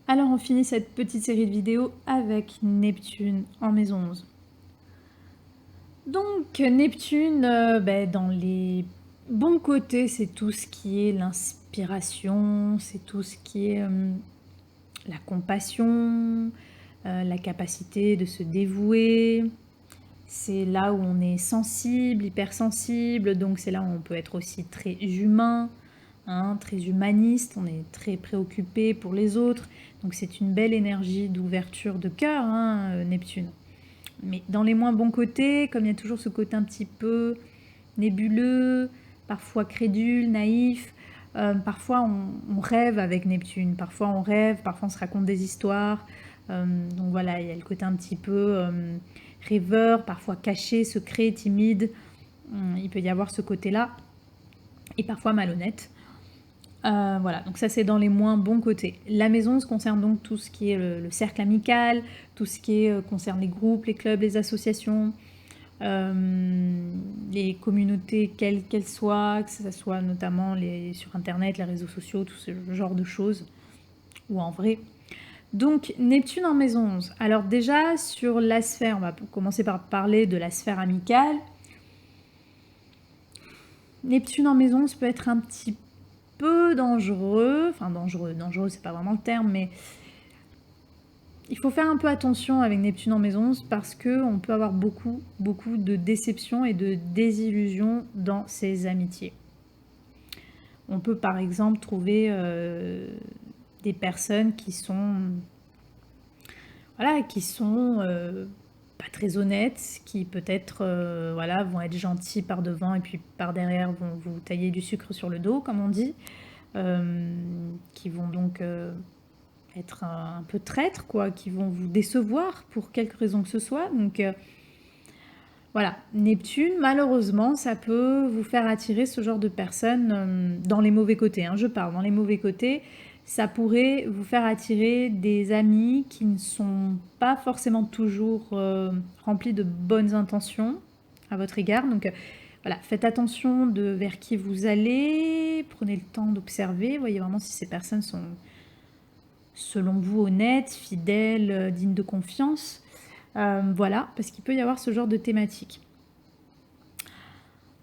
Alors on finit cette petite série de vidéos avec Neptune en maison 11. Donc Neptune, dans les bons côtés, c'est tout ce qui est l'inspiration, c'est tout ce qui est la compassion, la capacité de se dévouer. C'est là où on est sensible, hypersensible, donc c'est là où on peut être aussi très humain, très humaniste, on est très préoccupé pour les autres. Donc c'est une belle énergie d'ouverture de cœur, Neptune. Mais dans les moins bons côtés, comme il y a toujours ce côté un petit peu nébuleux, parfois crédule, naïf, parfois on rêve avec Neptune, parfois on rêve, parfois on se raconte des histoires. Donc voilà, il y a le côté un petit peu rêveur, parfois caché, secret, timide. Il peut y avoir ce côté-là, et parfois malhonnête. Voilà, donc ça c'est dans les moins bons côtés. La maison se concerne donc tout ce qui est le cercle amical, tout ce qui concerne les groupes, les clubs, les associations, les communautés quelles qu'elles soient, que ce soit notamment sur internet, les réseaux sociaux, tout ce genre de choses, ou en vrai. Donc Neptune en maison 11. Alors déjà sur la sphère, on va commencer par parler de la sphère amicale. Neptune en maison 11 peut être un petit peu dangereux, enfin dangereux c'est pas vraiment le terme, mais il faut faire un peu attention avec Neptune en maison 11 parce qu'on peut avoir beaucoup de déceptions et de désillusions dans ses amitiés. On peut par exemple trouver des personnes qui sont pas très honnêtes, qui peut-être vont être gentils par devant et puis par derrière vont vous tailler du sucre sur le dos, comme on dit, qui vont donc être un peu traîtres, quoi, qui vont vous décevoir pour quelque raison que ce soit. Donc voilà, Neptune, malheureusement, ça peut vous faire attirer ce genre de personnes dans les mauvais côtés. Je parle dans les mauvais côtés. Ça pourrait vous faire attirer des amis qui ne sont pas forcément toujours remplis de bonnes intentions à votre égard. Donc voilà, faites attention vers qui vous allez, prenez le temps d'observer, voyez vraiment si ces personnes sont, selon vous, honnêtes, fidèles, dignes de confiance. Voilà, parce qu'il peut y avoir ce genre de thématique.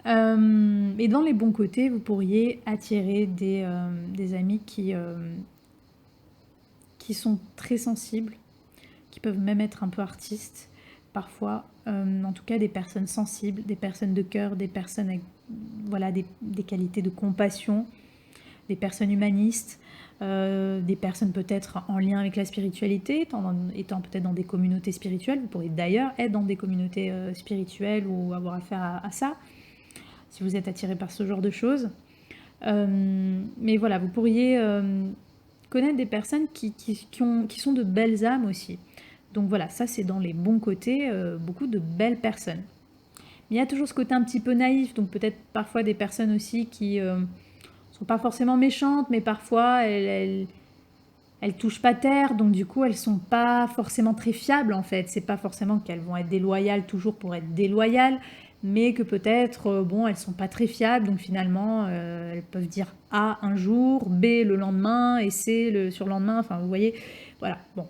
Et dans les bons côtés, vous pourriez attirer des amis qui sont très sensibles, qui peuvent même être un peu artistes, parfois, en tout cas des personnes sensibles, des personnes de cœur, des personnes avec des qualités de compassion, des personnes humanistes, des personnes peut-être en lien avec la spiritualité, étant peut-être dans des communautés spirituelles. Vous pourriez d'ailleurs être dans des communautés spirituelles ou avoir affaire à ça, si vous êtes attiré par ce genre de choses. Mais voilà, vous pourriez connaître des personnes qui sont de belles âmes aussi. Donc voilà, ça c'est dans les bons côtés, beaucoup de belles personnes. Mais il y a toujours ce côté un petit peu naïf, donc peut-être parfois des personnes aussi qui sont pas forcément méchantes, mais parfois elles touchent pas terre, donc du coup elles sont pas forcément très fiables en fait. C'est pas forcément qu'elles vont être déloyales toujours pour être déloyales, mais que peut-être, elles sont pas très fiables, donc finalement elles peuvent dire A un jour, B le lendemain, et C le surlendemain, enfin vous voyez, voilà, bon.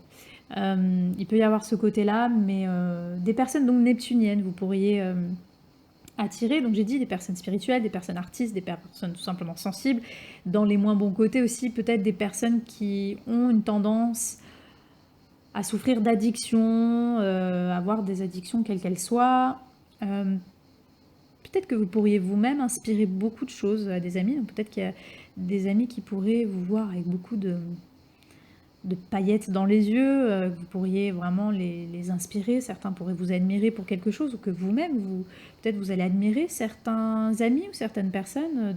Il peut y avoir ce côté-là, mais des personnes donc neptuniennes, vous pourriez attirer, donc j'ai dit des personnes spirituelles, des personnes artistes, des personnes tout simplement sensibles. Dans les moins bons côtés aussi, peut-être des personnes qui ont une tendance à souffrir d'addiction, avoir des addictions quelles qu'elles soient. Peut-être que vous pourriez vous-même inspirer beaucoup de choses à des amis. Peut-être qu'il y a des amis qui pourraient vous voir avec beaucoup de paillettes dans les yeux, vous pourriez vraiment les inspirer, certains pourraient vous admirer pour quelque chose, ou que vous-même, peut-être vous allez admirer certains amis ou certaines personnes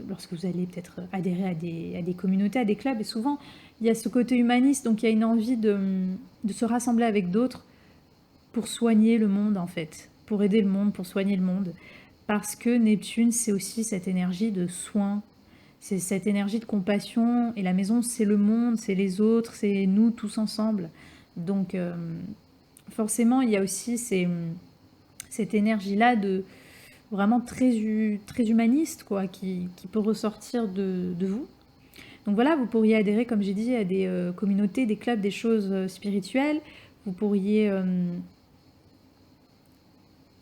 lorsque vous allez peut-être adhérer à des communautés, à des clubs, et souvent il y a ce côté humaniste, donc il y a une envie de se rassembler avec d'autres pour soigner le monde en fait, pour aider le monde, pour soigner le monde, parce que Neptune c'est aussi cette énergie de soin, c'est cette énergie de compassion, et la maison c'est le monde, c'est les autres, c'est nous tous ensemble. Donc forcément il y a aussi cette énergie-là de vraiment très humaniste, quoi, qui peut ressortir de vous. Donc voilà, vous pourriez adhérer, comme j'ai dit, à des communautés, des clubs, des choses spirituelles. Vous pourriez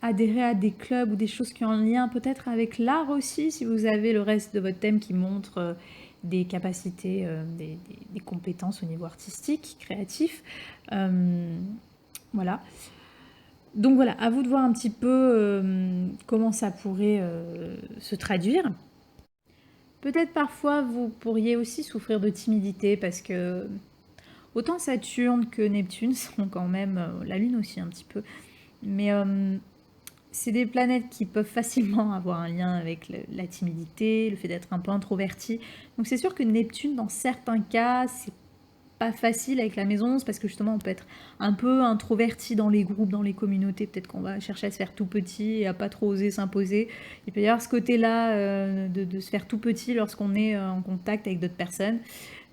adhérer à des clubs ou des choses qui ont un lien peut-être avec l'art aussi, si vous avez le reste de votre thème qui montre des capacités, des compétences au niveau artistique, créatif. Voilà. Donc voilà, à vous de voir un petit peu comment ça pourrait se traduire. Peut-être parfois vous pourriez aussi souffrir de timidité parce que autant Saturne que Neptune sont quand même, la Lune aussi un petit peu, mais c'est des planètes qui peuvent facilement avoir un lien avec la timidité, le fait d'être un peu introverti. Donc c'est sûr que Neptune, dans certains cas, c'est pas facile avec la maison 11 parce que justement on peut être un peu introverti dans les groupes, dans les communautés, peut-être qu'on va chercher à se faire tout petit et à pas trop oser s'imposer. Il peut y avoir ce côté-là de se faire tout petit lorsqu'on est en contact avec d'autres personnes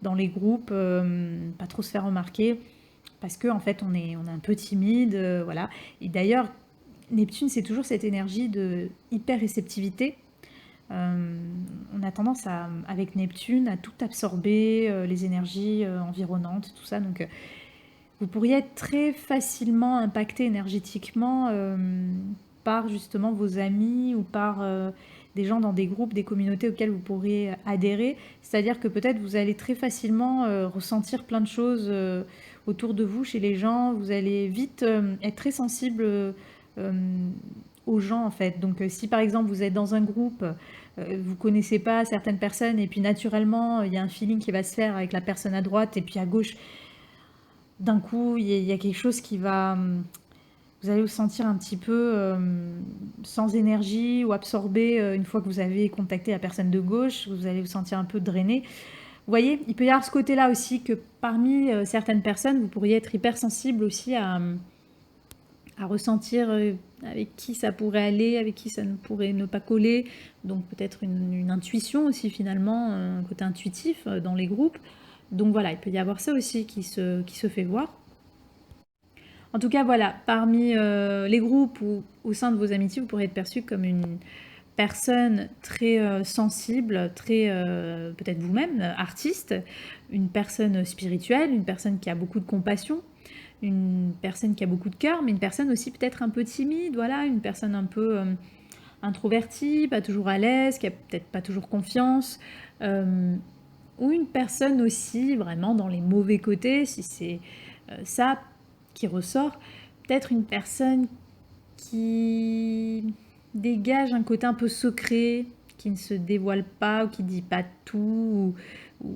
dans les groupes, pas trop se faire remarquer parce que en fait on est un peu timide, voilà. Et d'ailleurs Neptune c'est toujours cette énergie de hyper réceptivité. On a tendance avec Neptune à tout absorber, les énergies environnantes, tout ça. Donc vous pourriez être très facilement impacté énergétiquement par justement vos amis ou par des gens dans des groupes, des communautés auxquelles vous pourriez adhérer. C'est-à-dire que peut-être vous allez très facilement ressentir plein de choses autour de vous, chez les gens. Vous allez vite être très sensible aux gens en fait. Donc si par exemple vous êtes dans un groupe, vous connaissez pas certaines personnes et puis naturellement il y a un feeling qui va se faire avec la personne à droite et puis à gauche, d'un coup il y a quelque chose qui va... Vous allez vous sentir un petit peu sans énergie ou absorbé une fois que vous avez contacté la personne de gauche, vous allez vous sentir un peu drainé. Vous voyez, il peut y avoir ce côté-là aussi que parmi certaines personnes, vous pourriez être hypersensible aussi à ressentir avec qui ça pourrait aller, avec qui ça ne pourrait ne pas coller. Donc peut-être une intuition aussi finalement, un côté intuitif dans les groupes. Donc voilà, il peut y avoir ça aussi qui se fait voir. En tout cas, voilà, parmi les groupes ou au sein de vos amitiés, vous pourrez être perçu comme une personne très sensible, très peut-être vous-même, artiste, une personne spirituelle, une personne qui a beaucoup de compassion, une personne qui a beaucoup de cœur, mais une personne aussi peut-être un peu timide, voilà, une personne un peu introvertie, pas toujours à l'aise, qui a peut-être pas toujours confiance, ou une personne aussi vraiment dans les mauvais côtés, si c'est ça qui ressort, peut-être une personne qui dégage un côté un peu secret, qui ne se dévoile pas ou qui dit pas tout, ou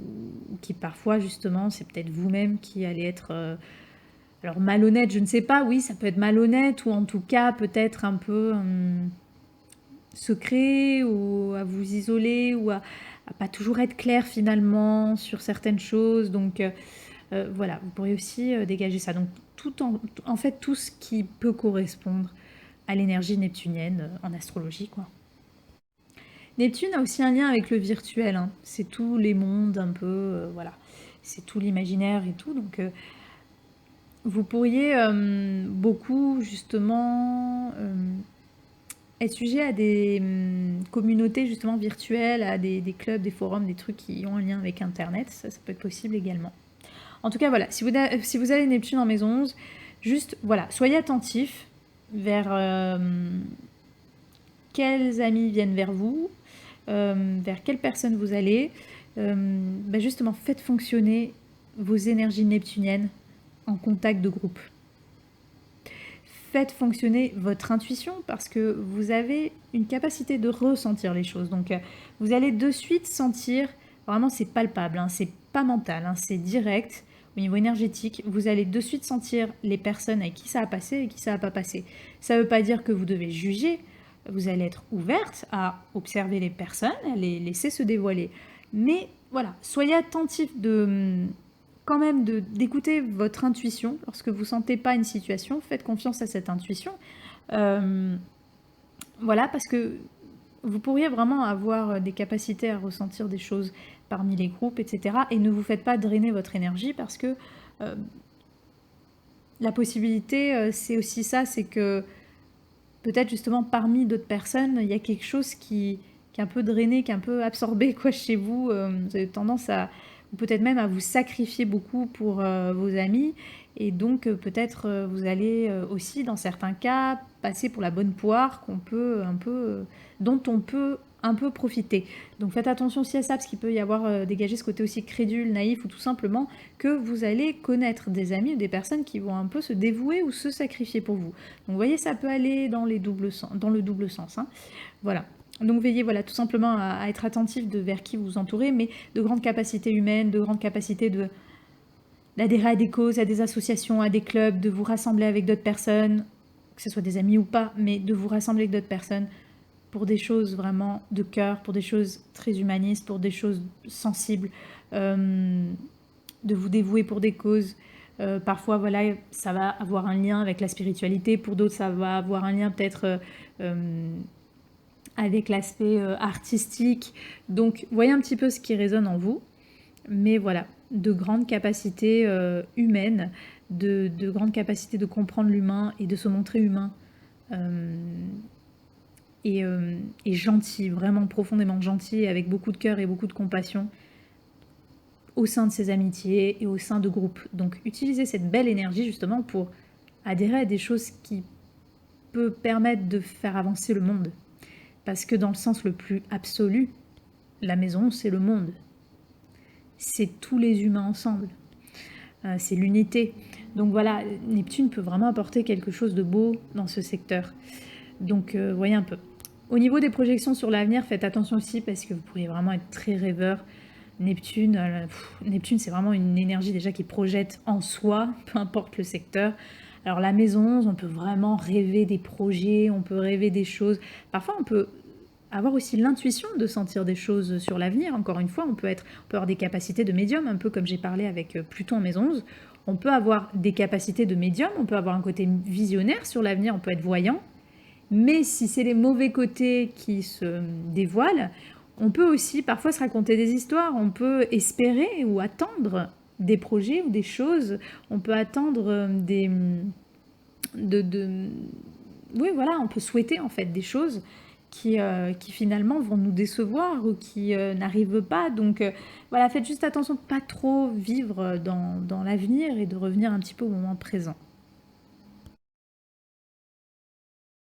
qui parfois justement c'est peut-être vous-même qui allez être alors malhonnête, je ne sais pas, oui ça peut être malhonnête ou en tout cas peut-être un peu secret ou à vous isoler ou à pas toujours être clair finalement sur certaines choses. Donc voilà, vous pourriez aussi dégager ça. Donc en fait tout ce qui peut correspondre à l'énergie neptunienne en astrologie, quoi. Neptune a aussi un lien avec le virtuel, hein. C'est tous les mondes un peu, voilà. C'est tout l'imaginaire et tout. Donc vous pourriez beaucoup justement être sujet à des communautés justement virtuelles, à des clubs, des forums, des trucs qui ont un lien avec Internet. Ça peut être possible également. En tout cas, voilà, si vous avez Neptune en maison 11, juste, voilà, soyez attentifs vers quels amis viennent vers vous, vers quelles personnes vous allez. Justement, faites fonctionner vos énergies neptuniennes en contact de groupe. Faites fonctionner votre intuition parce que vous avez une capacité de ressentir les choses. Donc, vous allez de suite sentir, vraiment c'est palpable, hein, c'est pas mental, hein, c'est direct au niveau énergétique. Vous allez de suite sentir les personnes avec qui ça a passé et qui ça n'a pas passé. Ça ne veut pas dire que vous devez juger, vous allez être ouverte à observer les personnes, à les laisser se dévoiler. Mais voilà, soyez attentif quand même d'écouter votre intuition. Lorsque vous ne sentez pas une situation, faites confiance à cette intuition. Voilà, parce que vous pourriez vraiment avoir des capacités à ressentir des choses parmi les groupes, etc. Et ne vous faites pas drainer votre énergie parce que la possibilité, c'est aussi ça, c'est que peut-être justement parmi d'autres personnes, il y a quelque chose qui qui est un peu drainé, qui est un peu absorbé quoi chez vous. Vous avez tendance à, ou peut-être même à vous sacrifier beaucoup pour vos amis. Et donc peut-être vous allez aussi, dans certains cas, passer pour la bonne poire qu'on peut un peu, dont on peut un peu profiter. Donc faites attention aussi à ça, parce qu'il peut y avoir dégagé ce côté aussi crédule, naïf, ou tout simplement que vous allez connaître des amis ou des personnes qui vont un peu se dévouer ou se sacrifier pour vous. Donc vous voyez, ça peut aller dans le double sens. Hein. Voilà. Donc veillez voilà, tout simplement à être attentif de vers qui vous vous entourez, mais de grandes capacités humaines, de grandes capacités d'adhérer à des causes, à des associations, à des clubs, de vous rassembler avec d'autres personnes, que ce soit des amis ou pas, mais de vous rassembler avec d'autres personnes pour des choses vraiment de cœur, pour des choses très humanistes, pour des choses sensibles, de vous dévouer pour des causes. Parfois, voilà, ça va avoir un lien avec la spiritualité. Pour d'autres, ça va avoir un lien peut-être avec l'aspect artistique. Donc, voyez un petit peu ce qui résonne en vous. Mais voilà, de grandes capacités humaines, de grandes capacités de comprendre l'humain et de se montrer humain. Et gentil, vraiment profondément gentil, avec beaucoup de cœur et beaucoup de compassion au sein de ses amitiés et au sein de groupes. Donc utilisez cette belle énergie justement pour adhérer à des choses qui peuvent permettre de faire avancer le monde. Parce que dans le sens le plus absolu, la maison, c'est le monde. C'est tous les humains ensemble. C'est l'unité. Donc voilà, Neptune peut vraiment apporter quelque chose de beau dans ce secteur. Donc voyez un peu. Au niveau des projections sur l'avenir, faites attention aussi parce que vous pourriez vraiment être très rêveur. Neptune, Neptune c'est vraiment une énergie déjà qui projette en soi, peu importe le secteur. Alors la maison, on peut vraiment rêver des projets, on peut rêver des choses. Parfois on peut avoir aussi l'intuition de sentir des choses sur l'avenir. Encore une fois, on peut avoir des capacités de médium, un peu comme j'ai parlé avec Pluton en maison 11. On peut avoir des capacités de médium, on peut avoir un côté visionnaire sur l'avenir, on peut être voyant. Mais si c'est les mauvais côtés qui se dévoilent, on peut aussi parfois se raconter des histoires, on peut espérer ou attendre des projets ou des choses, on peut attendre oui, voilà, on peut souhaiter en fait des choses qui finalement vont nous décevoir ou qui n'arrivent pas. Donc voilà, faites juste attention de ne pas trop vivre dans l'avenir et de revenir un petit peu au moment présent.